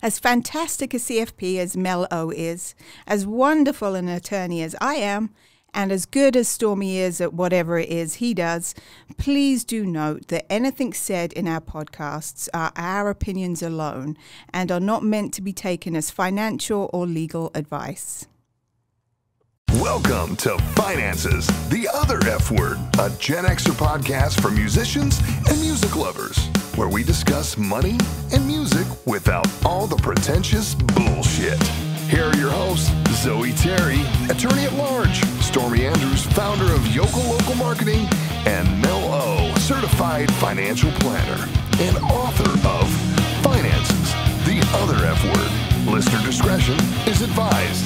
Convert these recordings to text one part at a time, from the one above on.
As fantastic a CFP as Mel O is, as wonderful an attorney as I am, and as good as Stormy is at whatever it is he does, please do note that anything said in our podcasts are our opinions alone and are not meant to be taken as financial or legal advice. Welcome to Finances, the Other F Word, a Gen Xer podcast for musicians and music lovers, where we discuss money and music without all the pretentious bullshit. Here are your hosts, Zoe Terry, attorney at large, Stormy Andrews, founder of Yokel Local Marketing, and Mel O, certified financial planner and author of Finances, the Other F Word. Listener discretion is advised.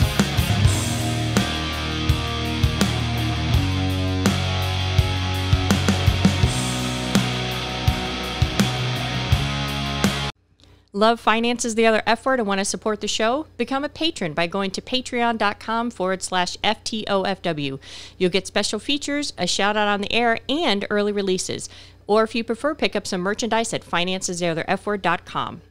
Love Finances, the Other F Word, and want to support the show? Become a patron by going to patreon.com/FTOFW. You'll get special features, a shout out on the air, and early releases. Or if you prefer, pick up some merchandise at financestheotherfword.com.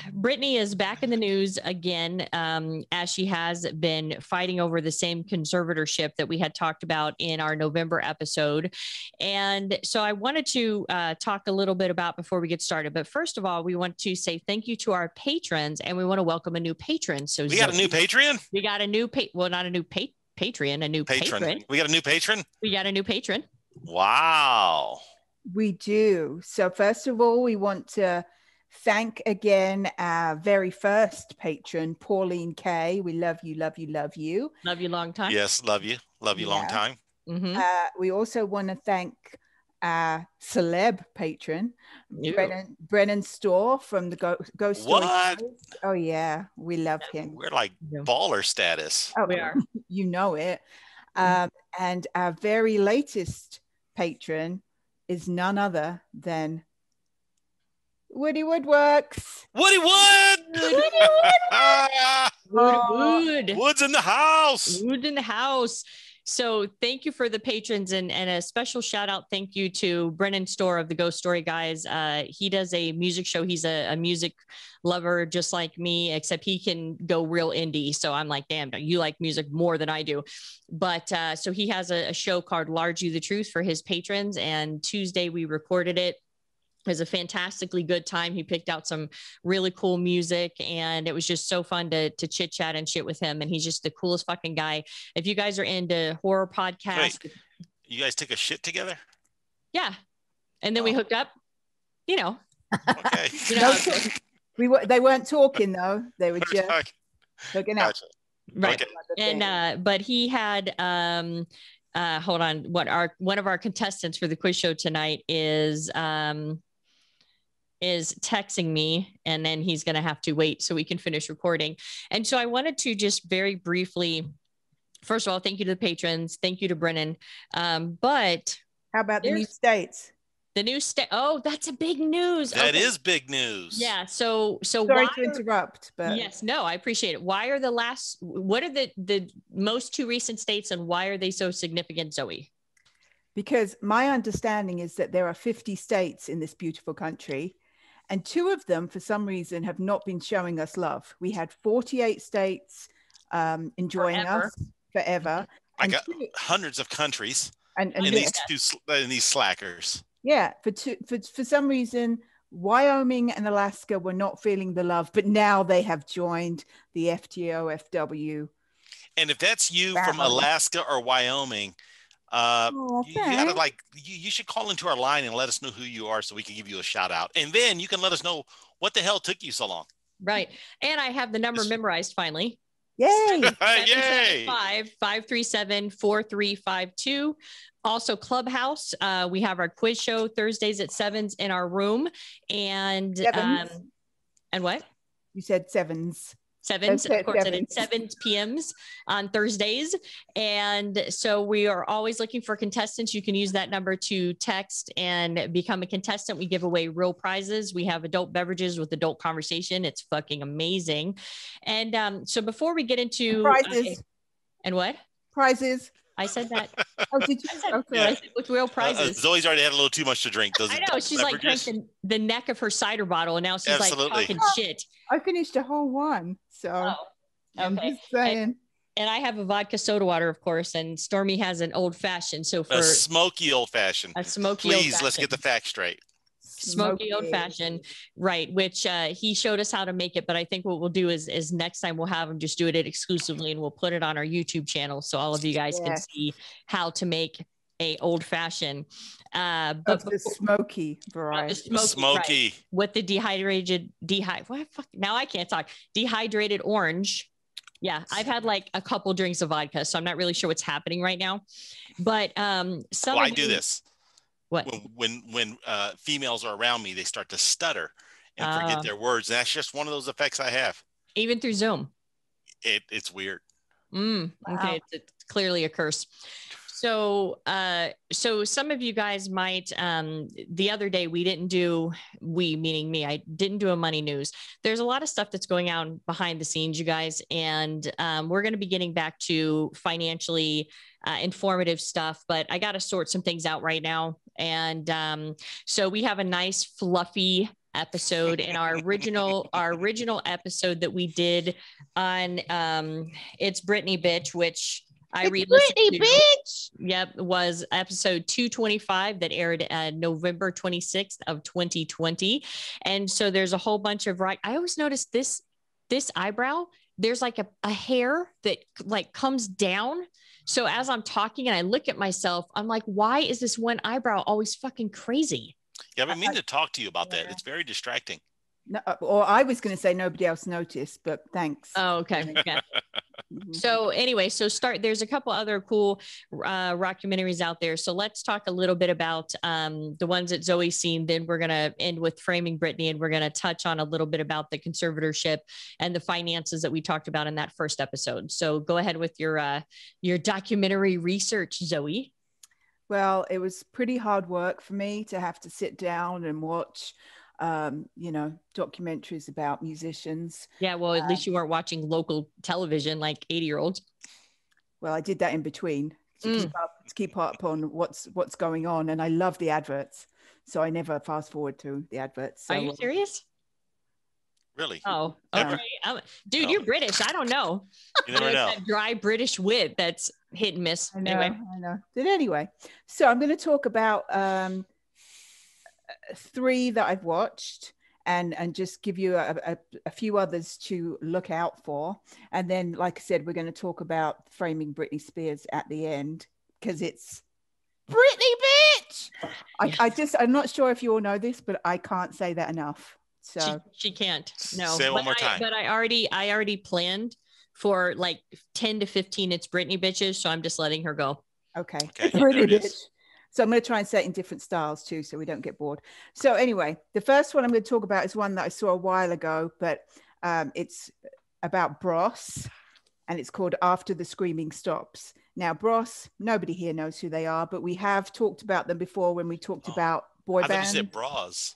Britney is back in the news again, as she has been fighting over the same conservatorship that we had talked about in our November episode. And so I wanted to talk a little bit about before we get started. But first of all, we want to say thank you to our patrons, and we want to welcome a new patron. So we got a new Patreon? We got a new not a new Patreon, a new patron. We got a new patron? We got a new patron. Wow. We do. So first of all, we want to thank again our very first patron, Pauline K. We love you, love you, love you. Love you long time. Yes, love you. Love you long time. Mm-hmm. We also want to thank our celeb patron, Brennan Storr from the Ghost Story. What? Oh, yeah. We love him. We're like baller status. Oh, we are. You know it. And our very latest patron is none other than Woody Woodworks. Woody Wood! Wood. Wood's in the house. Wood in the house. So thank you for the patrons, and a special shout out. Thank you to Brennan Storr of the Ghost Story Guys. He does a music show. He's a music lover just like me, except he can go real indie. So I'm like, damn, you like music more than I do. But so he has a show called Large You the Truth for his patrons. And Tuesday we recorded it. It was a fantastically good time. He picked out some really cool music, and it was just so fun to chit chat and shit with him. And he's just the coolest fucking guy. If you guys are into horror podcasts. Wait, you guys took a shit together? Yeah. And then we hooked up, you know. Okay. They weren't talking though. They were just hooking up. Gotcha. Right. Okay. And, but he had, hold on. One of our contestants for the quiz show tonight is texting me, and then he's going to have to wait so we can finish recording. And so I wanted to just very briefly, first of all, thank you to the patrons. Thank you to Brennan. But how about the new states? The new state. Oh, that's a big news. That is big news. Yeah. So sorry to interrupt, but yes, no, I appreciate it. What are the most two recent states, and why are they so significant, Zoe? Because my understanding is that there are 50 states in this beautiful country, and 2 of them, for some reason, have not been showing us love. We had 48 states enjoying us forever. I got hundreds of countries and these slackers. Yeah, for some reason, Wyoming and Alaska were not feeling the love, but now they have joined the FTOFW. And if that's you from Alaska or Wyoming, you gotta you should call into our line and let us know who you are so we can give you a shout out. And then you can let us know what the hell took you so long. Right. And I have the number memorized finally. Yay. 775-537-4352. Also Clubhouse. We have our quiz show Thursdays at 7s in our room. And and what? You said 7s. 7s, of course, and it's 7 p.m.s on Thursdays. And so we are always looking for contestants. You can use that number to text and become a contestant. We give away real prizes. We have adult beverages with adult conversation. It's fucking amazing. And so before we get into prizes and what? Prizes. I said that. Oh, did you? Okay. I said with real prizes. Zoe's already had a little too much to drink. I know. She's like drinking the neck of her cider bottle, and now she's like talking shit. I finished a whole one, so I'm just saying. And I have a vodka soda water, of course, and Stormy has an old fashioned. So for a smoky old fashioned. Please, let's get the facts straight. Smoky old fashioned, right? Which he showed us how to make it, but I think what we'll do is next time we'll have him just do it exclusively, and we'll put it on our YouTube channel so all of you guys can see how to make a old fashioned. But the smoky variety, smoky right, with the now I can't talk. Dehydrated orange. Yeah, I've had like a couple drinks of vodka, so I'm not really sure what's happening right now. But I do this. What? When females are around me, they start to stutter and forget their words. And that's just one of those effects I have. Even through Zoom. It's weird. Wow. Okay, it's clearly a curse. So some of you guys might, the other day meaning me, I didn't do a money news. There's a lot of stuff that's going on behind the scenes, you guys. And we're going to be getting back to financially informative stuff, but I got to sort some things out right now. And so we have a nice fluffy episode in our original episode that we did on It's Britney Bitch, which I re-listened to. Bitch. Yep, was episode 225 that aired November 26th of 2020. And so there's a whole bunch of I always notice this eyebrow, there's like a hair that like comes down. So as I'm talking and I look at myself, I'm like, why is this one eyebrow always fucking crazy? Yeah, I mean to talk to you about that. It's very distracting. No, or I was going to say nobody else noticed, but thanks. Oh, okay. Yeah. So anyway, there's a couple other cool rockumentaries out there. So let's talk a little bit about the ones that Zoe's seen. Then we're going to end with Framing Britney, and we're going to touch on a little bit about the conservatorship and the finances that we talked about in that first episode. So go ahead with your documentary research, Zoe. Well, it was pretty hard work for me to have to sit down and watch documentaries about musicians. Yeah, well, at least you weren't watching local television like 80-year-olds. Well, I did that in between to keep up on what's going on, and I love the adverts, so I never fast forward to the adverts. So. Are you serious? Really? Oh, okay. Dude, you're British. I don't know. You never know. That dry British wit that's hit and miss. I know. But anyway, so I'm going to talk about 3 that I've watched and just give you a few others to look out for. And then, like I said, we're going to talk about Framing Britney Spears at the end because it's Britney, bitch. I'm not sure if you all know this, but I can't say that enough. So she can't. No. Say it one more time. But I already planned for like 10 to 15 It's Britney bitches, so I'm just letting her go. Okay. Britney bitch. So I'm going to try and say it in different styles too, so we don't get bored. So anyway, the first one I'm going to talk about is one that I saw a while ago, but it's about Bros, and it's called After the Screaming Stops. Now, Bros, nobody here knows who they are, but we have talked about them before when we talked about boy band. I thought you said bras.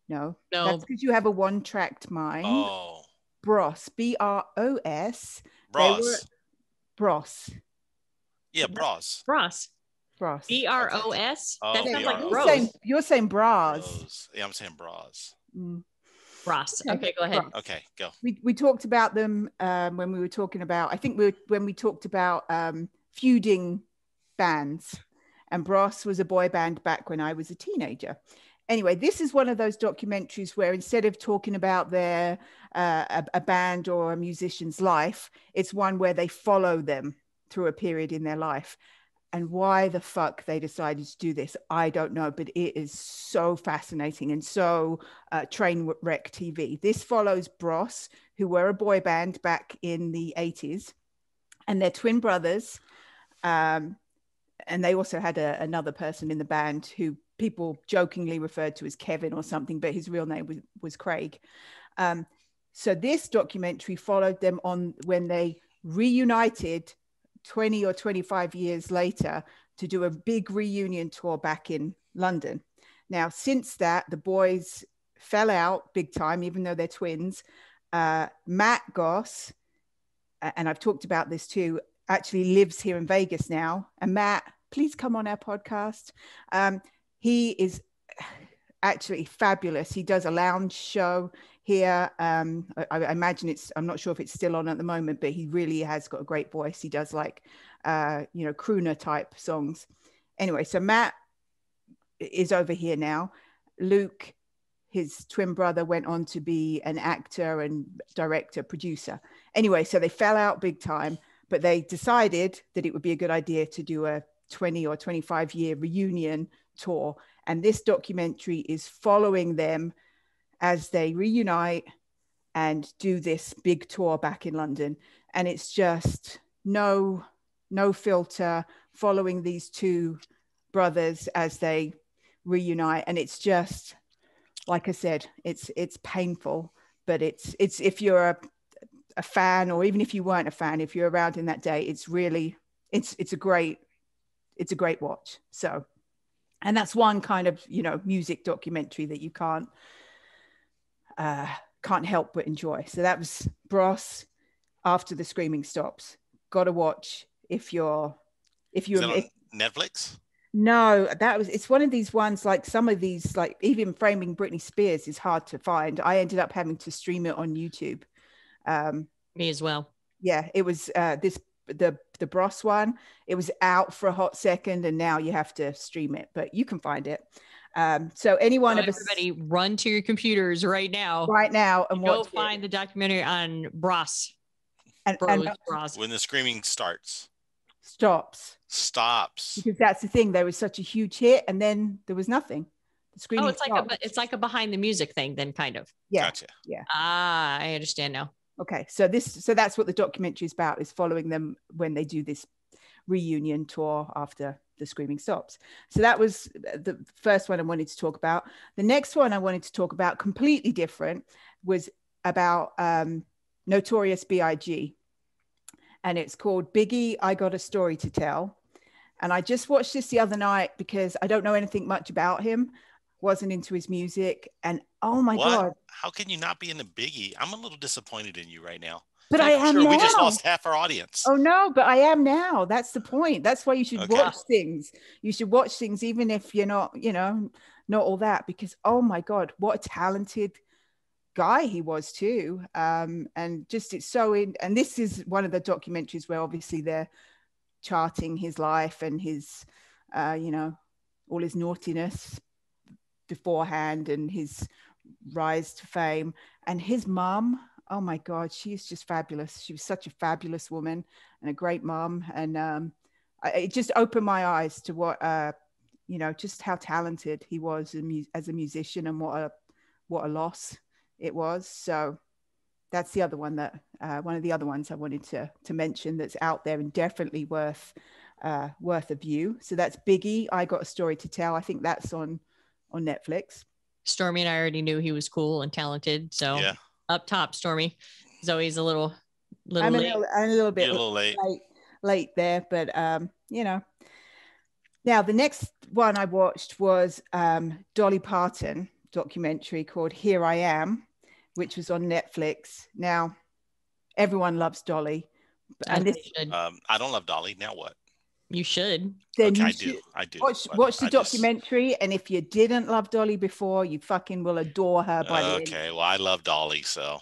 No, that's because you have a one-tracked mind. Oh. Bros, B-R-O-S. Bros. Bros. Yeah, bros. Bros. Bros. B-R-O-S? Oh, that sounds like bros. You're saying bras. Yeah, I'm saying bras. Bras. Okay, go ahead. Okay, go. We talked about them when we were talking about, when we talked about feuding bands, and Bros was a boy band back when I was a teenager. Anyway, this is one of those documentaries where instead of talking about their a band or a musician's life, it's one where they follow them through a period in their life. And why the fuck they decided to do this, I don't know, but it is so fascinating and so train wreck TV. This follows Bros, who were a boy band back in the 80s, and their twin brothers. And they also had another person in the band who people jokingly referred to as Kevin or something, but his real name was Craig. So this documentary followed them on when they reunited 20 or 25 years later to do a big reunion tour back in London. Now, since that, the boys fell out big time, even though they're twins. Matt Goss, and I've talked about this too, actually lives here in Vegas now. And Matt, please come on our podcast. He is actually fabulous. He does a lounge show here. I imagine I'm not sure if it's still on at the moment, but he really has got a great voice. He does like, crooner type songs. Anyway, so Matt is over here now. Luke, his twin brother, went on to be an actor and director, producer. Anyway, so they fell out big time, but they decided that it would be a good idea to do a 20 or 25 year reunion tour. And this documentary is following them as they reunite and do this big tour back in London. And it's just no filter, following these two brothers as they reunite. And it's just, like I said, it's painful, but it's if you're a fan, or even if you weren't a fan, if you're around in that day, it's really, it's a great watch. So, and that's one kind of, music documentary that you can't help but enjoy. So that was Bros After the Screaming Stops. Got to watch if you're Netflix. No, it's one of these ones, like some of these, like even Framing Britney Spears is hard to find. I ended up having to stream it on YouTube. Me as well. Yeah, it was the Bros one. It was out for a hot second, and now you have to stream it, but you can find it. So everybody run to your computers right now, and go find the documentary on Bros. And Bros. When the screaming stops, because that's the thing. There was such a huge hit, and then there was nothing. The screaming. It's like a behind the music thing, then, kind of. Yeah. Gotcha. Yeah. I understand now. Okay, so that's what the documentary is about, is following them when they do this reunion tour after the screaming stops. So that was the first one I wanted to talk about. The next one I wanted to talk about, completely different, was about Notorious B.I.G. And it's called Biggie, I Got a Story to Tell. And I just watched this the other night because I don't know anything much about him, wasn't into his music. And oh my God. How can you not be into Biggie? I'm a little disappointed in you right now. But I am now. We just lost half our audience. Oh no, but I am now. That's the point. That's why you should watch things. You should watch things even if you're not, not all that, because oh my God, what a talented guy he was too. And just and this is one of the documentaries where obviously they're charting his life and his all his naughtiness beforehand and his rise to fame. And his mom, oh my God, she's just fabulous. She was such a fabulous woman and a great mom. And it just opened my eyes to what just how talented he was as a musician, and what a loss it was. So that's the other one that one of the other ones I wanted to mention that's out there and definitely worth a view. So that's Biggie, I Got a Story to Tell. I think that's on Netflix. Stormy and I already knew he was cool and talented. So yeah. Up top, Stormy. Zoe's a little I'm late. a little bit late there, but Now the next one I watched was Dolly Parton documentary called Here I Am, which was on Netflix. Now everyone loves Dolly, and I don't love Dolly. Now what? You should. Then okay, I do. Watch the documentary, and if you didn't love Dolly before, you fucking will adore her by the end. Okay, well, I love Dolly, so.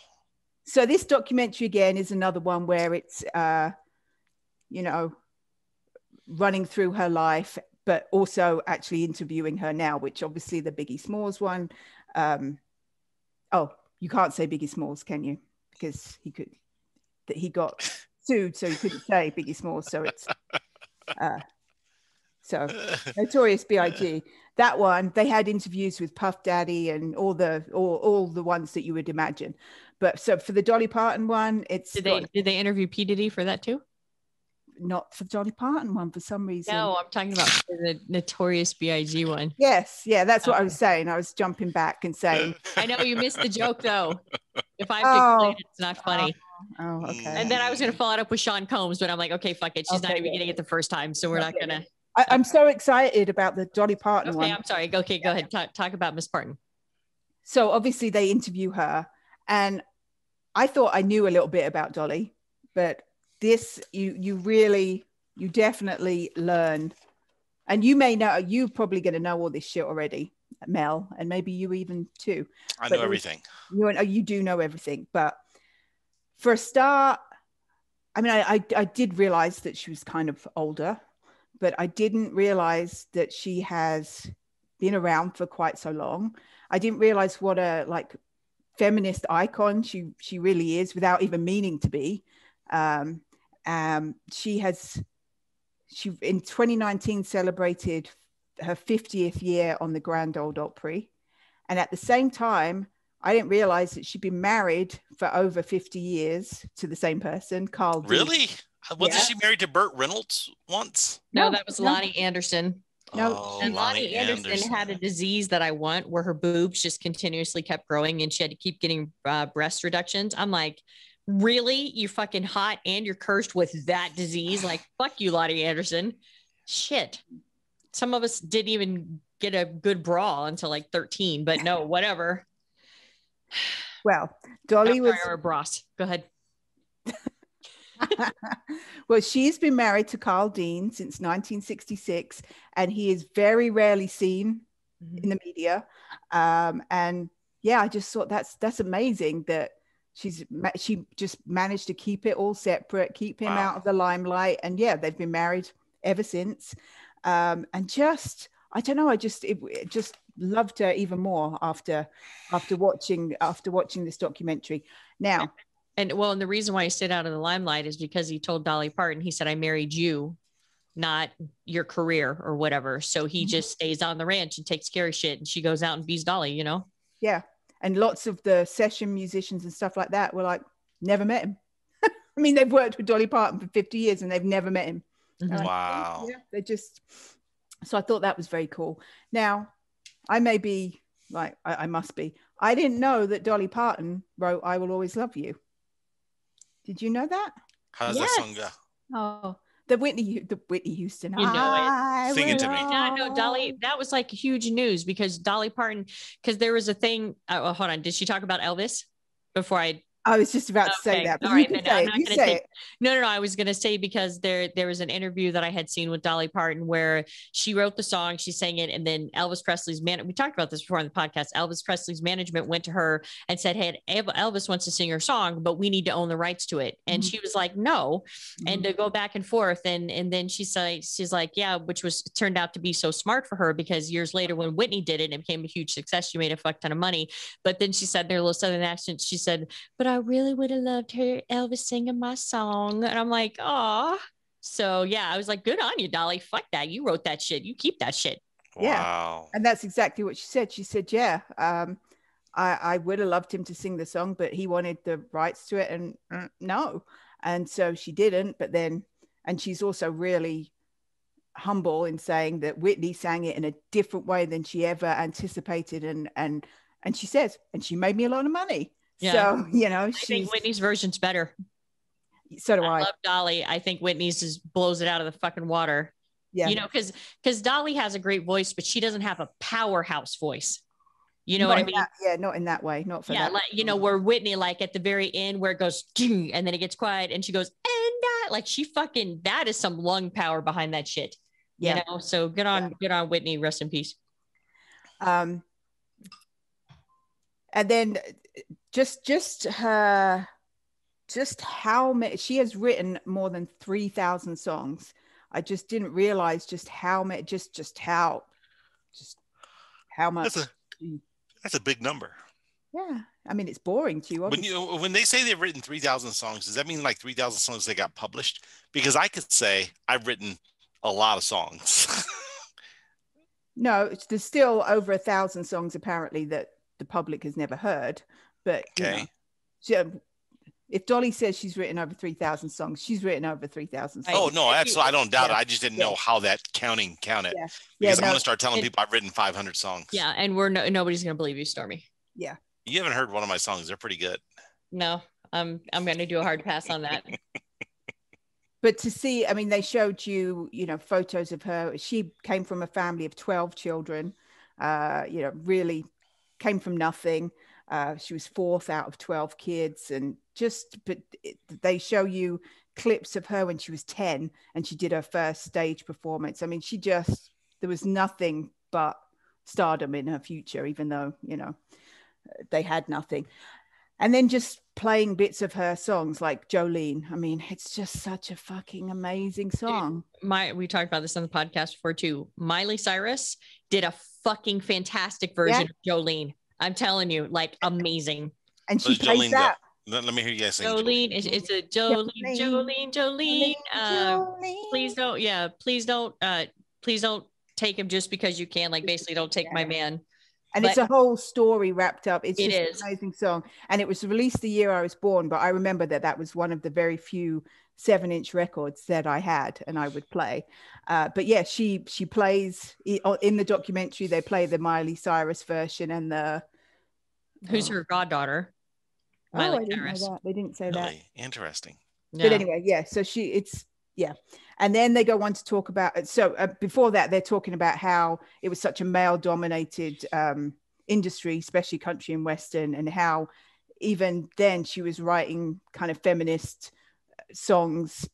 So this documentary again is another one where it's, running through her life, but also actually interviewing her now, which obviously the Biggie Smalls one. You can't say Biggie Smalls, can you? Because he got sued, so he couldn't say Biggie Smalls. So it's. So Notorious B.I.G. That one, they had interviews with Puff Daddy and all the ones that you would imagine. But so for the Dolly Parton one, did they interview P. Diddy for that too? Not for the Dolly Parton one for some reason. No, I'm talking about the Notorious B.I.G. one. Yes, yeah, that's what I was saying. I was jumping back and saying. I know you missed the joke though. If I have to explain it, it's not funny. Oh, okay. And then I was going to follow it up with Sean Combs, but I'm like, okay, fuck it. She's not even getting it the first time. So we're not going to. I'm so excited about the Dolly Parton one. I'm sorry. Okay, go ahead. Talk about Miss Parton. So obviously they interview her, and I thought I knew a little bit about Dolly, but this, you definitely learn. And you may know, you're probably going to know all this shit already, Mel, and maybe you even too. I know everything. You do know everything. But for a start, I mean, I did realize that she was kind of older, but I didn't realize that she has been around for quite so long. I didn't realize what a like feminist icon she really is, without even meaning to be. She in 2019 celebrated her 50th year on the Grand Ole Opry. And at the same time, I didn't realize that she'd been married for over 50 years to the same person, Carl D. Really? Wasn't she married to Burt Reynolds once? No, that was Lonnie Anderson. No, and Lonnie Anderson had a disease that I want, where her boobs just continuously kept growing and she had to keep getting breast reductions. I'm like, really? You fucking hot and you're cursed with that disease? Like, fuck you, Lonnie Anderson. Shit. Some of us didn't even get a good bra until like 13, but no, whatever. Well, Dolly was bras. Go ahead. Well, she's been married to Carl Dean since 1966, and he is very rarely seen in the media. And yeah, I just thought that's amazing that she just managed to keep it all separate, keep him out of the limelight, and yeah, they've been married ever since. And just I don't know, it just loved her even more after watching this documentary. Now. And the reason why he stayed out of the limelight is because he told Dolly Parton, he said, I married you, not your career or whatever. So he just stays on the ranch and takes care of shit. And she goes out and bees Dolly, you know? Yeah. And lots of the session musicians and stuff like that were like, never met him. I mean, they've worked with Dolly Parton for 50 years and they've never met him. Mm-hmm. Wow. Like, yeah, they just, so I thought that was very cool. Now, I may be like, I must be. I didn't know that Dolly Parton wrote I Will Always Love You. Did you know that? How does that song go? Oh, the Whitney Houston. You know it. Sing it to me. Yeah, no, Dolly, that was like huge news because Dolly Parton, because there was a thing. Oh, hold on. Did she talk about Elvis before I was just about to say that. All right, then I'm not going to take. No. I was going to say because there was an interview that I had seen with Dolly Parton where she wrote the song, she sang it, and then Elvis Presley's we talked about this before on the podcast. Elvis Presley's management went to her and said, "Hey, Elvis wants to sing her song, but we need to own the rights to it." And she was like, "No," and to go back and forth, and then she's like, "Yeah," which was turned out to be so smart for her because years later when Whitney did it and it became a huge success, she made a fuck ton of money. But then she said, their little Southern accent, she said, "But I really would have loved her Elvis singing my song." And I'm like, oh. So yeah, I was like, good on you, Dolly. Fuck that. You wrote that shit. You keep that shit. Yeah. Wow. And that's exactly what she said. She said, yeah, I would have loved him to sing the song, but he wanted the rights to it and no. And so she didn't, and she's also really humble in saying that Whitney sang it in a different way than she ever anticipated. And she says, and she made me a lot of money. Yeah. So, you know, I think Whitney's version's better. So do I. Love Dolly. I think Whitney's just blows it out of the fucking water. Yeah. You know, because Dolly has a great voice, but she doesn't have a powerhouse voice. You know what I mean? Not in that way. Not for that. Like, you know, where Whitney, like at the very end where it goes, and then it gets quiet and she goes, and like she fucking, that is some lung power behind that shit. You know, so good on Whitney. Rest in peace. And then just how many, she has written more than 3,000 songs. I just didn't realize just how many, just how much. That's a big number. Yeah. I mean, it's boring to you. Obviously. When they say they've written 3,000 songs, does that mean like 3,000 songs they got published? Because I could say I've written a lot of songs. No, there's still over 1,000 songs apparently that the public has never heard. But okay. You know, if Dolly says she's written over 3,000 songs, she's written over 3,000 songs. Oh no, absolutely. I don't doubt it. I just didn't know how that counted. Yeah. Because I'm going to start telling people I've written 500 songs. Yeah, and nobody's going to believe you, Stormy. Yeah. You haven't heard one of my songs. They're pretty good. No, I'm going to do a hard pass on that. But to see, I mean, they showed you, photos of her. She came from a family of 12 children, really came from nothing. She was fourth out of 12 kids, and they show you clips of her when she was 10 and she did her first stage performance. I mean, there was nothing but stardom in her future, even though, they had nothing. And then just playing bits of her songs like Jolene. I mean, it's just such a fucking amazing song. Dude, we talked about this on the podcast before too. Miley Cyrus did a fucking fantastic version of Jolene. I'm telling you, like, amazing. And she plays that. Let me hear you guys sing. Jolene. It's a Jolene. Please don't take him just because you can. Like, basically, don't take my man. And it's a whole story wrapped up. It's just an amazing song. And it was released the year I was born, but I remember that was one of the very few 7-inch records that I had and I would play. But yeah, she plays in the documentary. They play the Miley Cyrus version and who's her goddaughter. Miley I didn't know that. They didn't say that. Interesting. Yeah. But anyway, yeah. So and then they go on to talk about, before that, they're talking about how it was such a male-dominated industry, especially country and Western, and how even then she was writing kind of feminist songs,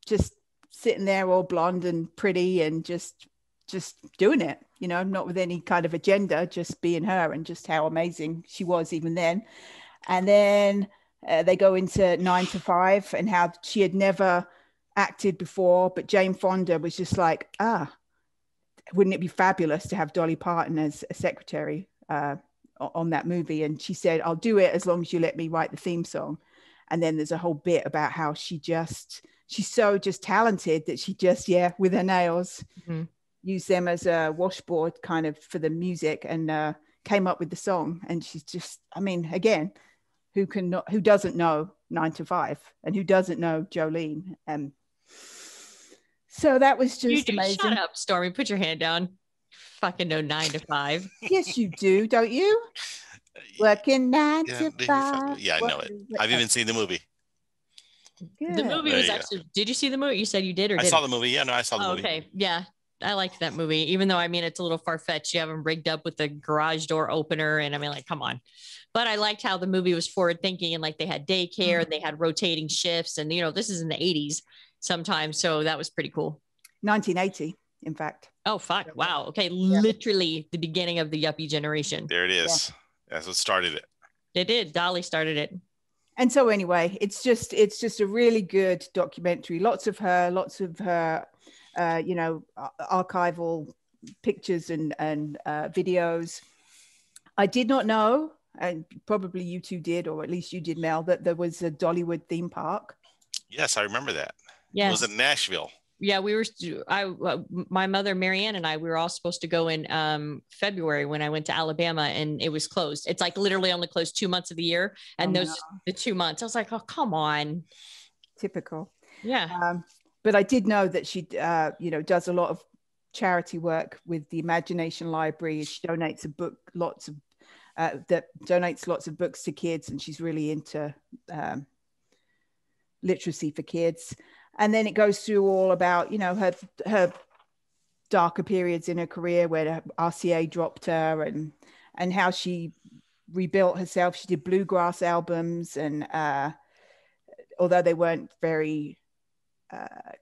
just sitting there all blonde and pretty and just doing it, not with any kind of agenda, just being her, and just how amazing she was even then. And then they go into 9 to 5 and how she had never acted before, but Jane Fonda was just like, wouldn't it be fabulous to have Dolly Parton as a secretary on that movie? And she said, I'll do it as long as you let me write the theme song. And then there's a whole bit about how she's so just talented that she just, with her nails, used them as a washboard kind of for the music, and came up with the song. And she's just, I mean, again, who doesn't know 9 to 5 and who doesn't know Jolene? So that was just amazing. Shut up, Stormy. Put your hand down. Fucking know 9 to 5. Yes, you do, don't you? Working 9 to 5. Yeah, I know it. I've even seen the movie. Good. The movie was actually. Did you see the movie? You said you did, or I saw the movie. Yeah, no, I saw the movie. Okay, yeah, I liked that movie. Even though, I mean, it's a little far fetched. You have them rigged up with the garage door opener, and I mean, like, come on. But I liked how the movie was forward thinking, and like they had daycare, and they had rotating shifts, and this is in the 80s sometimes, so that was pretty cool. 1980, in fact. Oh fuck! Wow. Okay, literally the beginning of the yuppie generation. There it is. Yeah. That's what started it. It did. Dolly started it. And so anyway, it's just a really good documentary. Lots of her, archival pictures and videos. I did not know, and probably you two did, or at least you did, Mel, that there was a Dollywood theme park. Yes, I remember that. Yes. It was in Nashville. Yeah, my mother, Marianne, and we were all supposed to go in February when I went to Alabama, and it was closed. It's like literally only closed 2 months of the year. And the 2 months, I was like, oh, come on. Typical. Yeah. But I did know that she, does a lot of charity work with the Imagination Library. She donates lots of books to kids, and she's really into literacy for kids. And then it goes through all about, her darker periods in her career where RCA dropped her, and how she rebuilt herself. She did bluegrass albums, and although they weren't very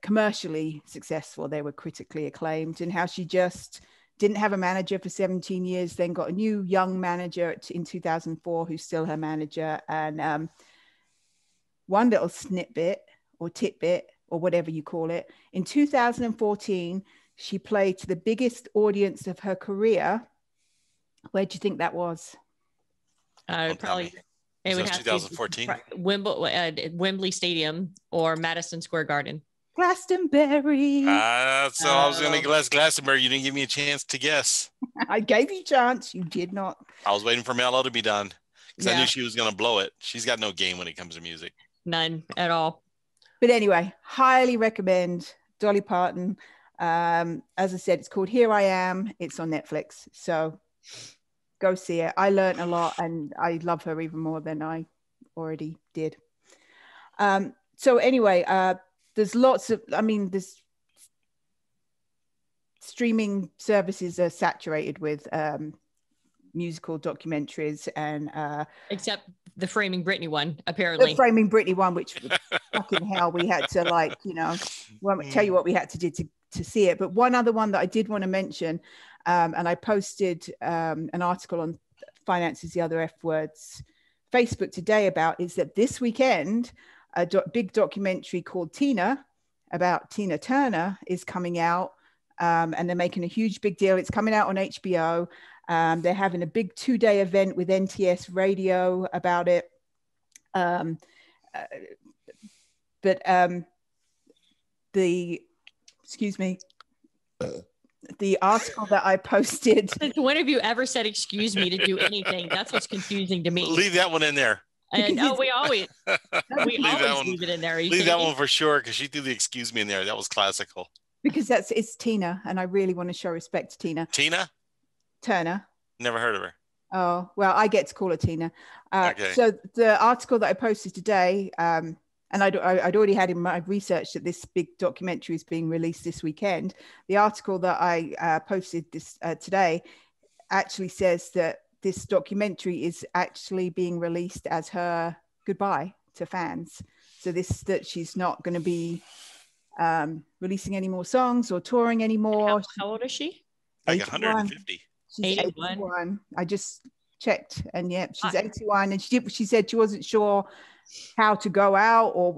commercially successful, they were critically acclaimed, and how she just didn't have a manager for 17 years, then got a new young manager in 2004 who's still her manager. And one little snippet or tidbit, or whatever you call it. In 2014, she played to the biggest audience of her career. Where do you think that was? Probably it would have 2014. Wembley Stadium or Madison Square Garden. Glastonbury. So I was going to guess Glastonbury. You didn't give me a chance to guess. I gave you a chance. You did not. I was waiting for Mel O to be done because I knew she was going to blow it. She's got no game when it comes to music. None at all. But anyway, highly recommend Dolly Parton. As I said, it's called Here I Am. It's on Netflix. So go see it. I learned a lot, and I love her even more than I already did. So anyway, there's there's streaming services are saturated with musical documentaries, and except the Framing Britney one, apparently. The Framing Britney one, which fucking hell, we had to won't tell you what we had to do to see it. But one other one that I did want to mention, and I posted an article on Finance is the Other F Words Facebook today about, is that this weekend a big documentary called Tina, about Tina Turner, is coming out, and they're making a huge big deal. It's coming out on HBO. They're having a big 2-day event with NTS Radio about it. The article that I posted. When have you ever said excuse me to do anything? That's what's confusing to me. Leave that one in there. And we always leave it in there. Leave that one for sure, because she threw the excuse me in there. That was classical. Because it's Tina, and I really want to show respect to Tina. Tina Turner. Never heard of her. Oh, well, I get to call her Tina. Okay. So the article that I posted today, and I'd already had in my research that this big documentary is being released this weekend. The article that I posted this today actually says that this documentary is actually being released as her goodbye to fans. So that she's not going to be releasing any more songs or touring anymore. How old is she? Like 150. She's 81. I just checked, and yeah, she's 81, and she said she wasn't sure how to go out, or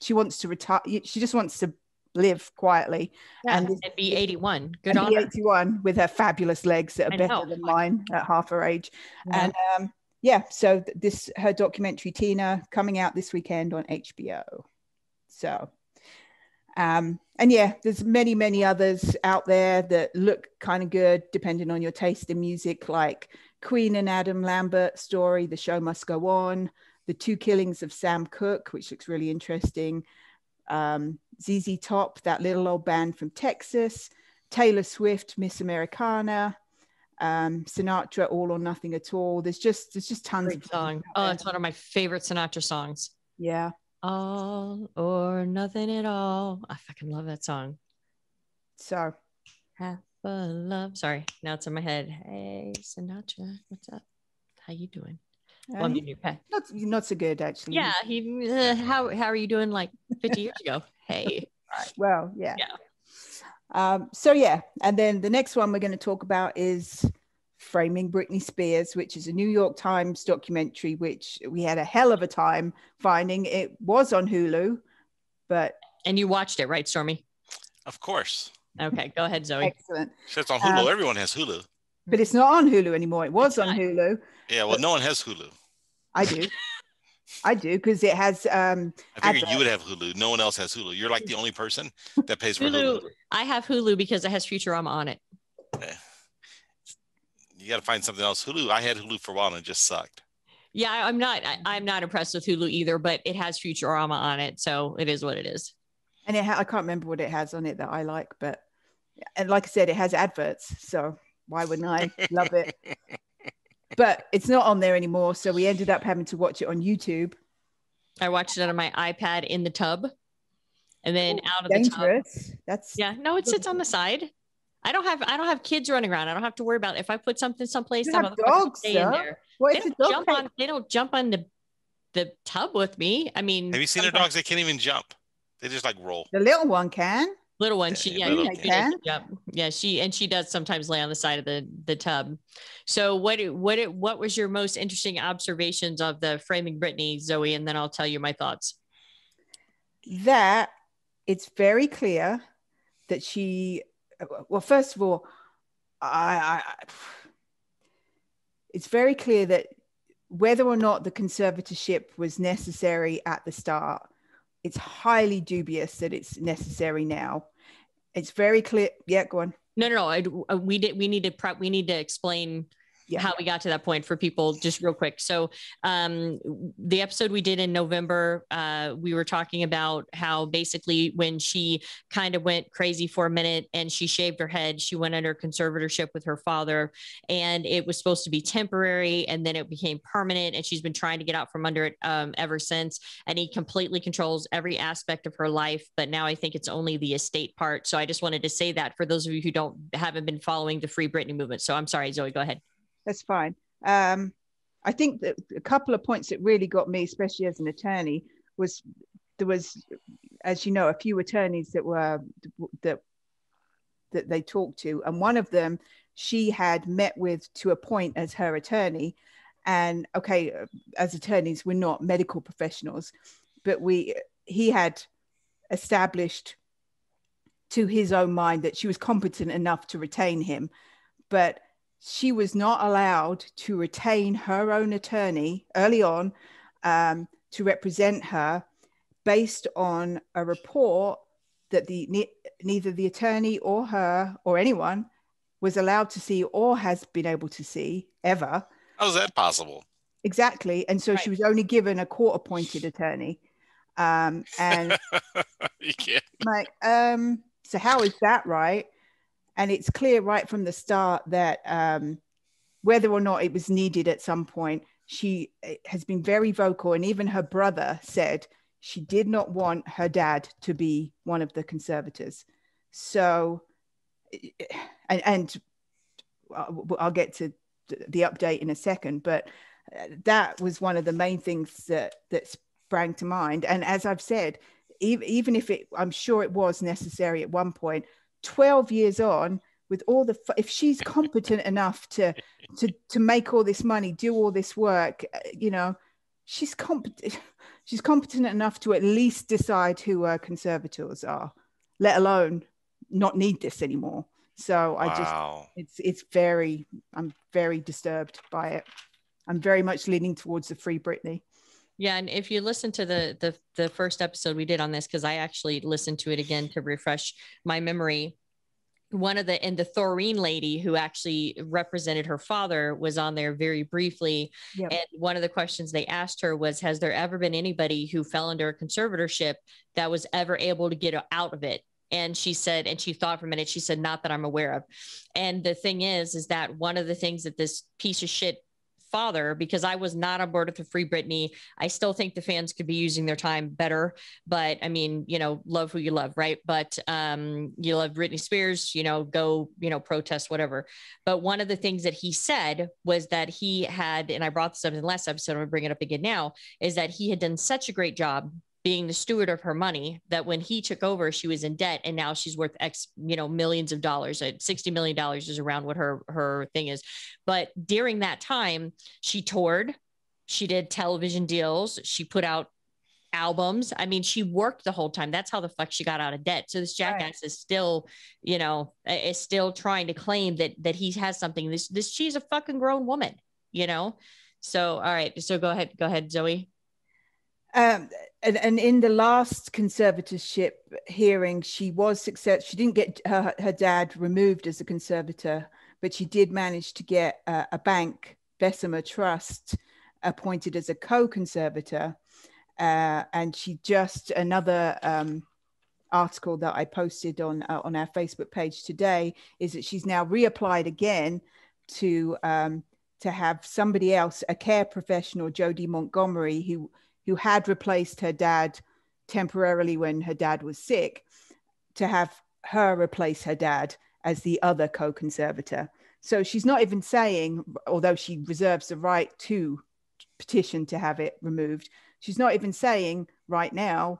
she wants to retire. She just wants to live quietly, and be 81. Good on her. 81 with her fabulous legs that are better than mine at half her age. Yeah. And so her documentary Tina coming out this weekend on HBO. So and yeah, there's many others out there that look kind of good depending on your taste in music, like Queen and Adam Lambert story, The Show Must Go On, The Two Killings of Sam Cooke, which looks really interesting, ZZ Top, that little old band from Texas, Taylor Swift, Miss Americana, Sinatra, All or Nothing at All. There's just tons. Great of song. Oh, it's one of my favorite Sinatra songs. Yeah. All or nothing at all. I fucking love that song. So half a love. Sorry, now it's in my head. Hey, Sinatra, what's up? How you doing? Not so good, actually. Yeah, how are you doing? Like 50 years ago. Hey. Right. Well, yeah. And then the next one we're going to talk about is Framing Britney Spears, which is a New York Times documentary, which we had a hell of a time finding. It was on Hulu, and you watched it, right, Stormy? Of course. Okay, go ahead, Zoe. Excellent. It's on Hulu. Everyone has Hulu. But it's not on Hulu anymore. It was on Hulu. Yeah, well, no one has Hulu. I do. I do, because it has I figured you would have Hulu. No one else has Hulu. You're like the only person that pays for Hulu. I have Hulu because it has Futurama on it. Yeah. You got to find something else. Hulu. I had Hulu for a while and it just sucked. Yeah, I'm not impressed with Hulu either, but it has Futurama on it, so it is what it is. And I can't remember what it has on it that I like, and like I said, it has adverts, so why wouldn't I love it? But it's not on there anymore, so we ended up having to watch it on YouTube. I watched it on my iPad in the tub, and then out of dangerous. The tub. No, it sits on the side. I don't have kids running around. I don't have to worry about it. If I put something someplace, you have dogs stay in there. They don't jump on the tub with me. I mean, have you seen the dogs? They can't even jump. They just like roll. The little one can. Little one, she does sometimes lay on the side of the tub. So what was your most interesting observations of the Framing Britney, Zoe? And then I'll tell you my thoughts. That it's very clear that first of all, it's very clear that whether or not the conservatorship was necessary at the start, it's highly dubious that it's necessary now. It's very clear. Yeah, go on. No. We need to explain how we got to that point for people just real quick. So the episode we did in November, we were talking about how basically when she kind of went crazy for a minute and she shaved her head, she went under conservatorship with her father, and it was supposed to be temporary, and then it became permanent, and she's been trying to get out from under it ever since. And he completely controls every aspect of her life, but now I think it's only the estate part. So I just wanted to say that for those of you who haven't been following the Free Britney movement. So I'm sorry, Zoe, go ahead. That's fine. I think that a couple of points that really got me, especially as an attorney, was there was, as you know, a few attorneys that they talked to, and one of them she had met with to appoint as her attorney. And okay, as attorneys, we're not medical professionals, but he had established to his own mind that she was competent enough to retain him, but she was not allowed to retain her own attorney early on to represent her, based on a report that neither the attorney or her or anyone was allowed to see or has been able to see ever. How is that possible? Exactly. And so she was only given a court-appointed attorney. And you can't. like, so how is that right? And it's clear right from the start that whether or not it was needed at some point, she has been very vocal. And even her brother said she did not want her dad to be one of the conservators. So, and I'll get to the update in a second, but that was one of the main things that sprang to mind. And as I've said, even if I'm sure it was necessary at one point, 12 years on, with all the, if she's competent enough to make all this money, do all this work, you know, she's competent enough to at least decide who her conservators are, let alone not need this anymore. So wow. I'm very disturbed by it. I'm very much leaning towards the Free Britney. Yeah, and if you listen to the first episode we did on this, because I actually listened to it again to refresh my memory, the Thoreen lady who actually represented her father was on there very briefly. Yep. And one of the questions they asked her was, has there ever been anybody who fell under a conservatorship that was ever able to get out of it? And she said, and she thought for a minute, she said, not that I'm aware of. And the thing is that one of the things that this piece of shit father, because I was not on board with the Free Britney, I still think the fans could be using their time better. But I mean, you know, love who you love, right? But you love Britney Spears, you know, go, you know, protest, whatever. But one of the things that he said was that he had, and I brought this up in the last episode, I'm gonna bring it up again now, is that he had done such a great job being the steward of her money that when he took over, she was in debt, and now she's worth millions of dollars. $60 million is around what her thing is. But during that time, she toured, she did television deals, she put out albums. I mean, she worked the whole time. That's how the fuck she got out of debt. So this jackass is still, you know, is still trying to claim that he has something. This she's a fucking grown woman, you know? So, all right. So go ahead, Zoe. And in the last conservatorship hearing, she was successful. She didn't get her dad removed as a conservator, but she did manage to get a bank, Bessemer Trust, appointed as a co-conservator. And she just, another article that I posted on our Facebook page today is that she's now reapplied again to have somebody else, a care professional, Jodie Montgomery, who had replaced her dad temporarily when her dad was sick, to have her replace her dad as the other co-conservator. So she's not even saying, although she reserves the right to petition to have it removed, she's not even saying right now,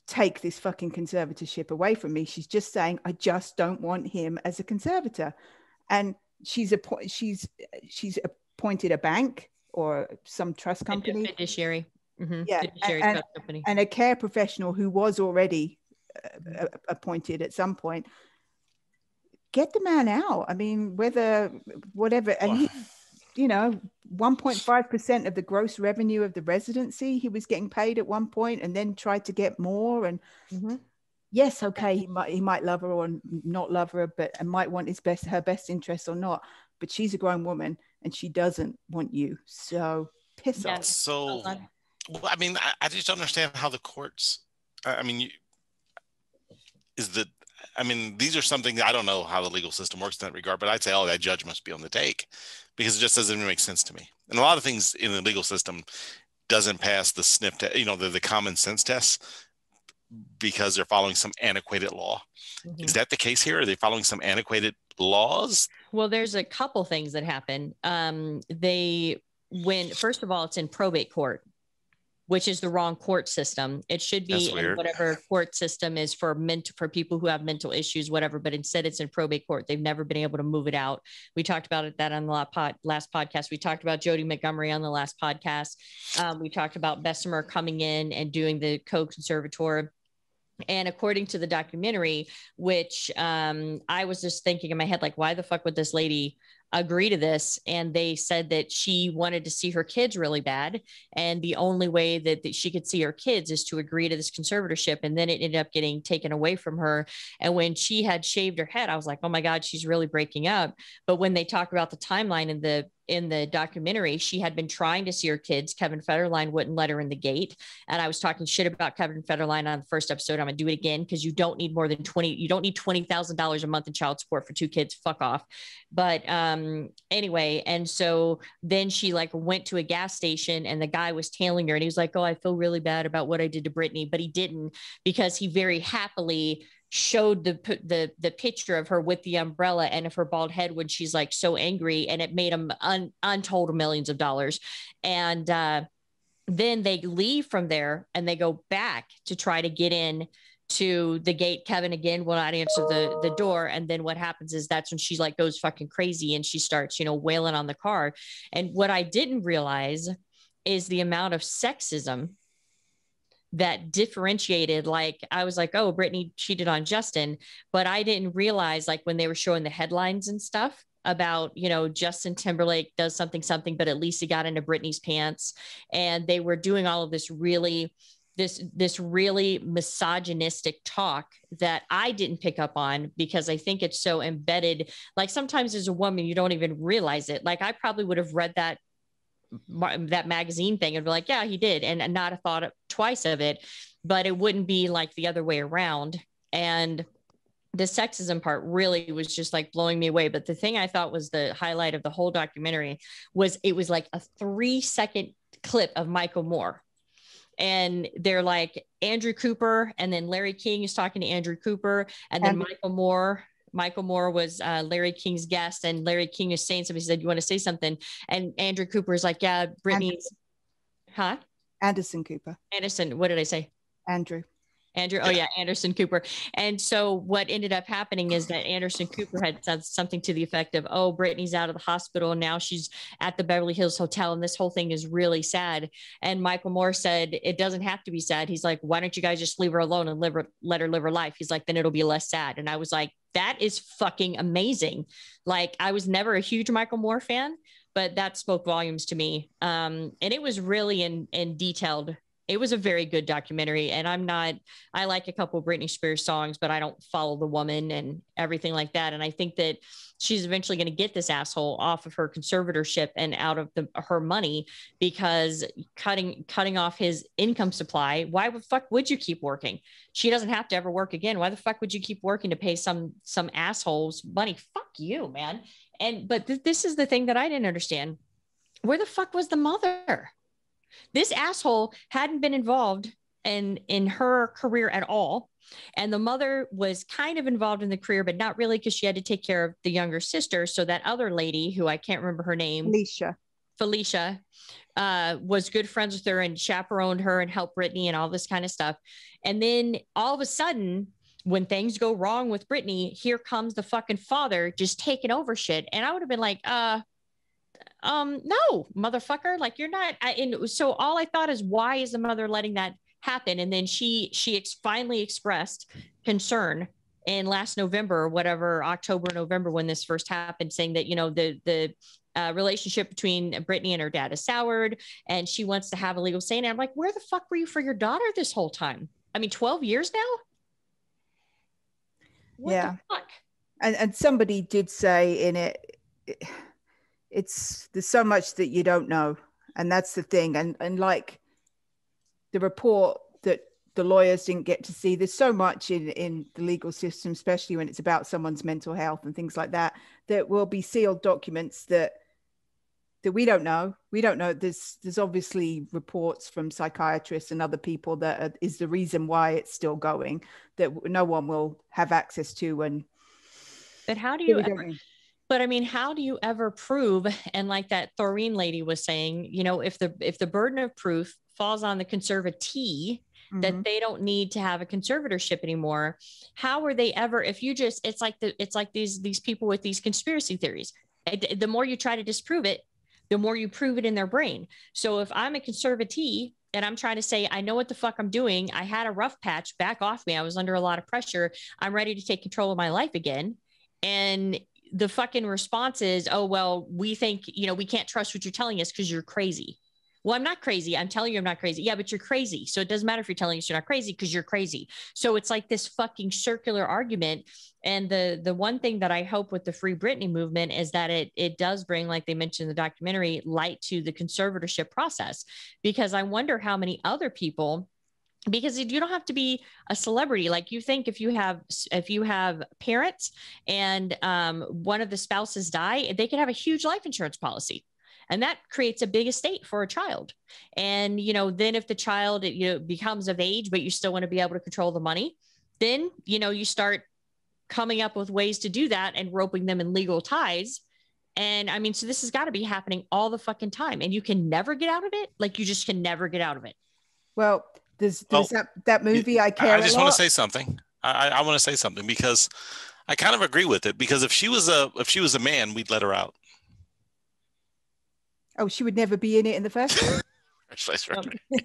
take this fucking conservatorship away from me. She's just saying, I just don't want him as a conservator. And she's appointed a bank or some trust company. Fiduciary. Mm-hmm. Yeah. Fiduciary trust company. And a care professional who was already appointed at some point. Get the man out. I mean, whatever. And he, you know, 1.5% of the gross revenue of the residency, he was getting paid at one point, and then tried to get more. And yes, okay, he might love her or not love her, and might want her best interest or not. But she's a grown woman, and she doesn't want you. So piss off. So, well, I mean, I just don't understand how the courts. I mean, these are something I don't know how the legal system works in that regard, but I'd say, that judge must be on the take, because it just doesn't even make sense to me. And a lot of things in the legal system doesn't pass the sniff test, the common sense test, because they're following some antiquated law. Is that the case here? Are they following some antiquated laws Well, there's a couple things that happen. First of all, it's in probate court, which is the wrong court system. It should be in whatever court system is for people who have mental issues, whatever, but instead it's in probate court. They've never been able to move it out. We talked about that on the last podcast. We talked about Jody Montgomery on the last podcast. We talked about Bessemer coming in and doing the co-conservator. And according to the documentary, which I was just thinking in my head, like, why the fuck would this lady agree to this? And they said that she wanted to see her kids really bad. And the only way that she could see her kids is to agree to this conservatorship. And then it ended up getting taken away from her. And when she had shaved her head, I was like, oh my God, she's really breaking up. But when they talk about the timeline in the documentary, she had been trying to see her kids. Kevin Federline wouldn't let her in the gate. And I was talking shit about Kevin Federline on the first episode. I'm gonna do it again because you don't need more than you don't need $20,000 a month in child support for 2 kids. Fuck off. But anyway, and so then she like went to a gas station and the guy was tailing her and he was like, oh, I feel really bad about what I did to Britney, but he didn't, because he very happily showed the picture of her with the umbrella and of her bald head when she's like so angry, and it made him untold millions of dollars. And then they leave from there and they go back to try to get in to the gate. Kevin again will not answer the door. And then what happens is that's when she like goes fucking crazy and she starts, wailing on the car. And what I didn't realize is the amount of sexism that differentiated. Like, I was like, oh, Britney cheated on Justin, but I didn't realize, like, when they were showing the headlines and stuff about, Justin Timberlake does something, but at least he got into Britney's pants. And they were doing all of this really misogynistic talk that I didn't pick up on because I think it's so embedded. Like, sometimes as a woman, you don't even realize it. Like, I probably would have read that magazine thing and be like, yeah, he did, and not have thought twice of it, but it wouldn't be like the other way around. And the sexism part really was just like blowing me away. But the thing I thought was the highlight of the whole documentary was it was like a 3-second clip of Michael Moore. And they're like Andrew Cooper, and then Larry King is talking to Andrew Cooper, and then Michael Moore was Larry King's guest, and Larry King is saying something. He said, you want to say something? And Andrew Cooper is like, yeah, Britney's, Anderson Cooper. Anderson. What did I say? Andrew. Oh yeah, Anderson Cooper. And so what ended up happening is that Anderson Cooper had said something to the effect of, oh, Britney's out of the hospital and now she's at the Beverly Hills Hotel and this whole thing is really sad. And Michael Moore said, it doesn't have to be sad. He's like, why don't you guys just leave her alone and let her live her life? He's like, then it'll be less sad. And I was like, that is fucking amazing. Like, I was never a huge Michael Moore fan, but that spoke volumes to me. And it was really in detailed. It was a very good documentary. And I like a couple of Britney Spears songs, but I don't follow the woman and everything like that. And I think that she's eventually going to get this asshole off of her conservatorship and out of her money, because cutting off his income supply. Why the fuck would you keep working? She doesn't have to ever work again. Why the fuck would you keep working to pay some assholes money? Fuck you, man. But this is the thing that I didn't understand. Where the fuck was the mother? This asshole hadn't been involved in her career at all. And the mother was kind of involved in the career, but not really, because she had to take care of the younger sister. So that other lady, who I can't remember her name, Felicia, was good friends with her and chaperoned her and helped Britney and all this kind of stuff. And then all of a sudden, when things go wrong with Britney, here comes the fucking father just taking over shit. And I would have been like, no, motherfucker, like, you're not. So all I thought is, why is the mother letting that happen? And then she finally expressed concern in last November, or whatever, October, November, when this first happened, saying that, the relationship between Britney and her dad is soured and she wants to have a legal say. And I'm like, where the fuck were you for your daughter this whole time? I mean, 12 years now? What the fuck? And somebody did say in it, there's so much that you don't know, and that's the thing. And like the report that the lawyers didn't get to see, there's so much in the legal system, especially when it's about someone's mental health and things like that, that will be sealed documents that we don't know. There's obviously reports from psychiatrists and other people that is the reason why it's still going, that no one will have access to. But how do you But I mean, how do you ever prove? And like that Thoreen lady was saying, you know, if the burden of proof falls on the conservatee, that they don't need to have a conservatorship anymore, how are they ever? If you just, it's like these people with these conspiracy theories. The more you try to disprove it, the more you prove it in their brain. So if I'm a conservatee and I'm trying to say, I know what the fuck I'm doing, I had a rough patch, back off me, I was under a lot of pressure, I'm ready to take control of my life again. And the fucking response is, oh, well, we think, you know, we can't trust what you're telling us because you're crazy. Well, I'm not crazy. I'm telling you I'm not crazy. Yeah, but you're crazy. So it doesn't matter if you're telling us you're not crazy because you're crazy. So it's like this fucking circular argument. And the one thing that I hope with the Free Britney movement is that it does bring, like they mentioned in the documentary, light to the conservatorship process, because I wonder how many other people, because you don't have to be a celebrity. Like you think if you have parents and one of the spouses die, they could have a huge life insurance policy. And that creates a big estate for a child. And, you know, then if the child, you know, becomes of age, but you still want to be able to control the money, then, you know, you start coming up with ways to do that and roping them in legal ties. And I mean, so this has got to be happening all the fucking time. And you can never get out of it. Like you just can never get out of it. Well, there's that movie, I Care a Lot. I just want to say something. I want to say something because I kind of agree with it, because if she was a man, we'd let her out. Oh, she would never be in it in the first place.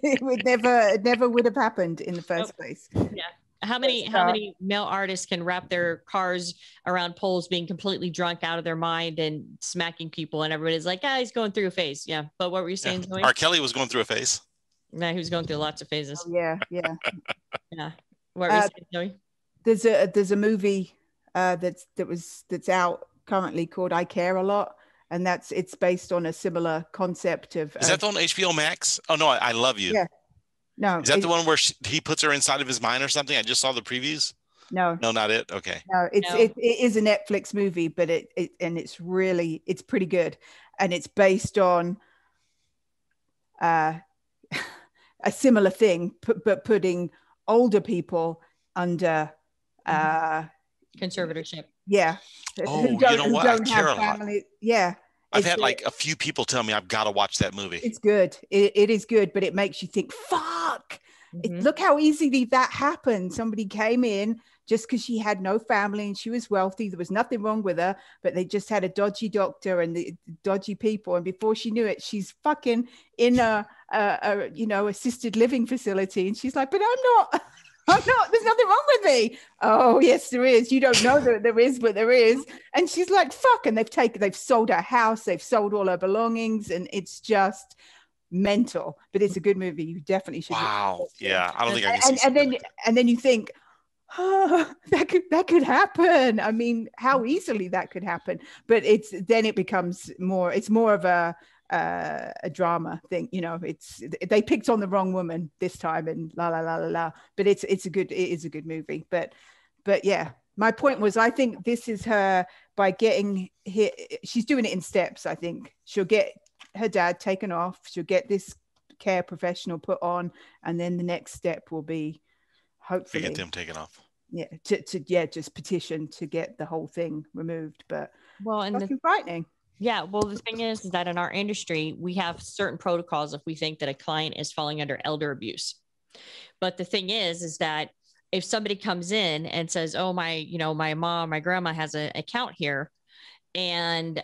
It never would have happened in the first place. Yeah. How many male artists can wrap their cars around poles being completely drunk out of their mind and smacking people, and everybody's like, he's going through a phase. Yeah. But what were you saying, Zoe? R. Kelly was going through a phase. No, he was going through lots of phases. Oh, yeah. Yeah. What were you saying, Zoe? There's a movie that's out currently called I Care a Lot. And it's based on a similar concept of. Is that on HBO Max? Oh no, I Love You. Yeah. No. Is that the one where he puts her inside of his mind or something? I just saw the previews. No. No, not it. Okay. No, it is a Netflix movie, but it's pretty good, and it's based on a similar thing, but putting older people under conservatorship. Yeah. Oh, you know what? I care a lot. Yeah. I've had like a few people tell me I've got to watch that movie. It's good. It is good, but it makes you think, fuck, look how easily that happened. Somebody came in just because she had no family and she was wealthy. There was nothing wrong with her, but they just had a dodgy doctor and the dodgy people. And before she knew it, she's fucking in a assisted living facility. And she's like, but I'm not, there's nothing wrong with me. Oh, yes, there is. You don't know that there is, but there is. And she's like, fuck. And they've sold her house. They've sold all her belongings. And it's just mental, but it's a good movie. You definitely should. Wow. Yeah. I don't think I can see and then you think, oh, that could happen. I mean, how easily that could happen. But it becomes it's more of a drama thing, you know. They picked on the wrong woman this time and la la la la la, but it is a good movie. But yeah, my point was, I think this is her, by getting here, she's doing it in steps. I think she'll get her dad taken off, she'll get this care professional put on, and then the next step will be hopefully get them taken off. Yeah, just petition to get the whole thing removed. But and fucking frightening. Yeah, well, the thing is that in our industry, we have certain protocols if we think that a client is falling under elder abuse. But the thing is that if somebody comes in and says, oh, my mom, my grandma has an account here and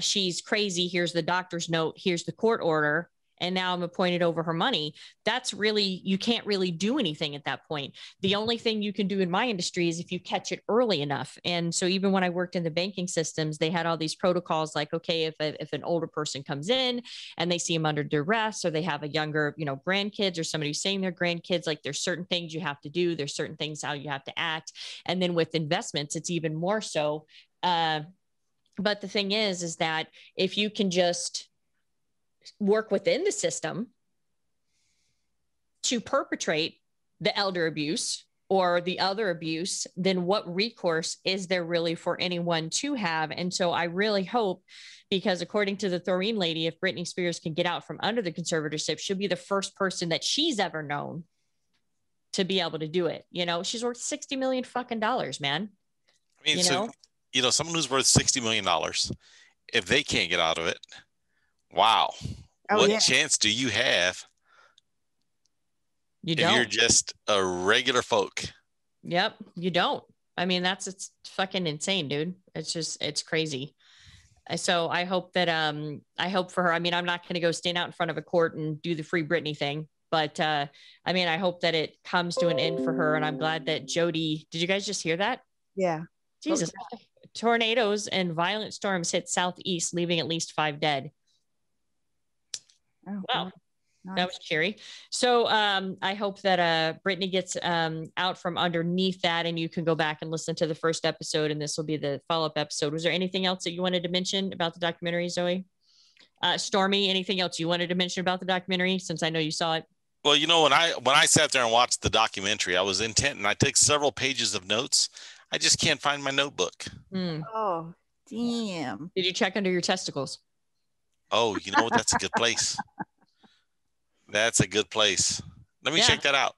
she's crazy, here's the doctor's note, here's the court order, and now I'm appointed over her money, that's really, you can't really do anything at that point. The only thing you can do in my industry is if you catch it early enough. And so even when I worked in the banking systems, they had all these protocols like, okay, if an older person comes in and they see them under duress, or they have a younger, grandkids, or somebody who's saying their grandkids, like there's certain things you have to do. There's certain things how you have to act. And then with investments, it's even more so. But the thing is that if you can just work within the system to perpetrate the elder abuse or the other abuse, then what recourse is there really for anyone to have? And so I really hope, because according to the Thoreen lady, if Britney Spears can get out from under the conservatorship, she'll be the first person that she's ever known to be able to do it. She's worth $60 million fucking dollars, man. I mean, someone who's worth $60 million, if they can't get out of it, wow. What chance do you have? You don't. If you're just a regular folk. Yep, you don't. I mean, it's fucking insane, dude. It's crazy. So I hope for her, I mean, I'm not going to go stand out in front of a court and do the free Britney thing, but I mean, I hope that it comes to an end for her. And I'm glad that Jody, did you guys just hear that? Yeah. Jesus. Tornadoes and violent storms hit Southeast, leaving at least 5 dead. Oh, wow. Nice. That was cheery. So I hope that Britney gets out from underneath that, and you can go back and listen to the first episode, and this will be the follow-up episode. Was there anything else that you wanted to mention about the documentary, Zoe? Stormy, anything else you wanted to mention about the documentary, since I know you saw it? Well, when I sat there and watched the documentary, I was intent, and I took several pages of notes. I just can't find my notebook. Oh, damn. Did you check under your testicles? Oh, you know what? That's a good place. That's a good place. Let me check that out.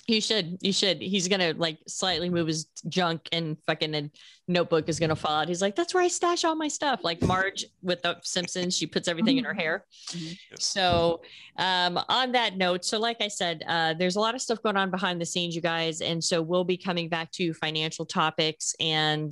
You should. He's going to like slightly move his junk and fucking a notebook is going to fall out. He's like, that's where I stash all my stuff. Like Marge with the Simpsons, she puts everything in her hair. So on that note, so like I said, there's a lot of stuff going on behind the scenes, you guys. And so we'll be coming back to financial topics, and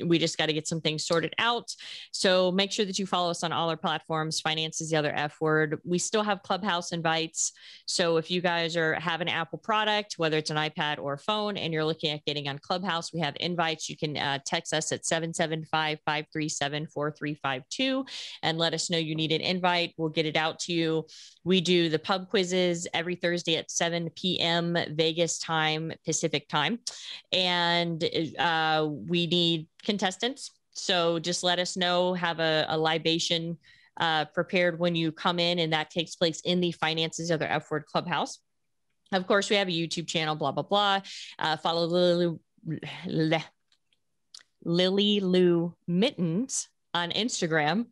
we just got to get some things sorted out. So make sure that you follow us on all our platforms. Finance is the other F word. We still have Clubhouse invites. So if you guys have an Apple product, whether it's an iPad or phone, and you're looking at getting on Clubhouse, we have invites. You can text us at 775-537-4352 and let us know you need an invite. We'll get it out to you. We do the pub quizzes every Thursday at 7 p.m. Vegas time, Pacific time. And we need contestants. So just let us know, have a libation prepared when you come in, and that takes place in the Finances the Other F Word Clubhouse. Of course, we have a YouTube channel, blah, blah, blah. Follow Lily Lou Mittens on Instagram,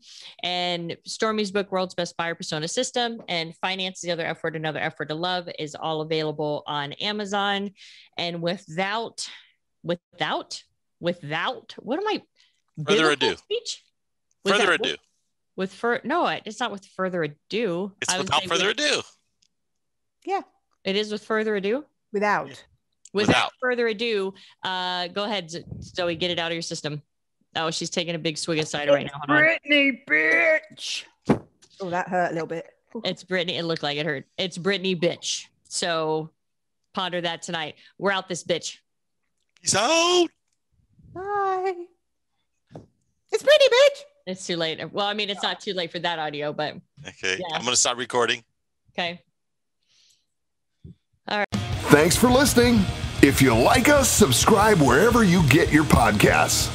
and Stormy's book, World's Best Buyer Persona System, and Finance, the Other F Word, Another F Word to Love, is all available on Amazon. And without, what am I? Further ado. Speech? Further ado. No, it's not with further ado. It's without further ado. Yeah. It is with further ado? Without further ado, go ahead, Zoe, get it out of your system. Oh, she's taking a big swig of cider right now. Britney, bitch. Oh, that hurt a little bit. It's Britney. It looked like it hurt. It's Britney, bitch. So ponder that tonight. We're out this bitch. Peace out. Bye. It's Britney, bitch. It's too late. Well, I mean, it's not too late for that audio, but. Okay. Yeah. I'm going to stop recording. Okay. All right. Thanks for listening. If you like us, subscribe wherever you get your podcasts.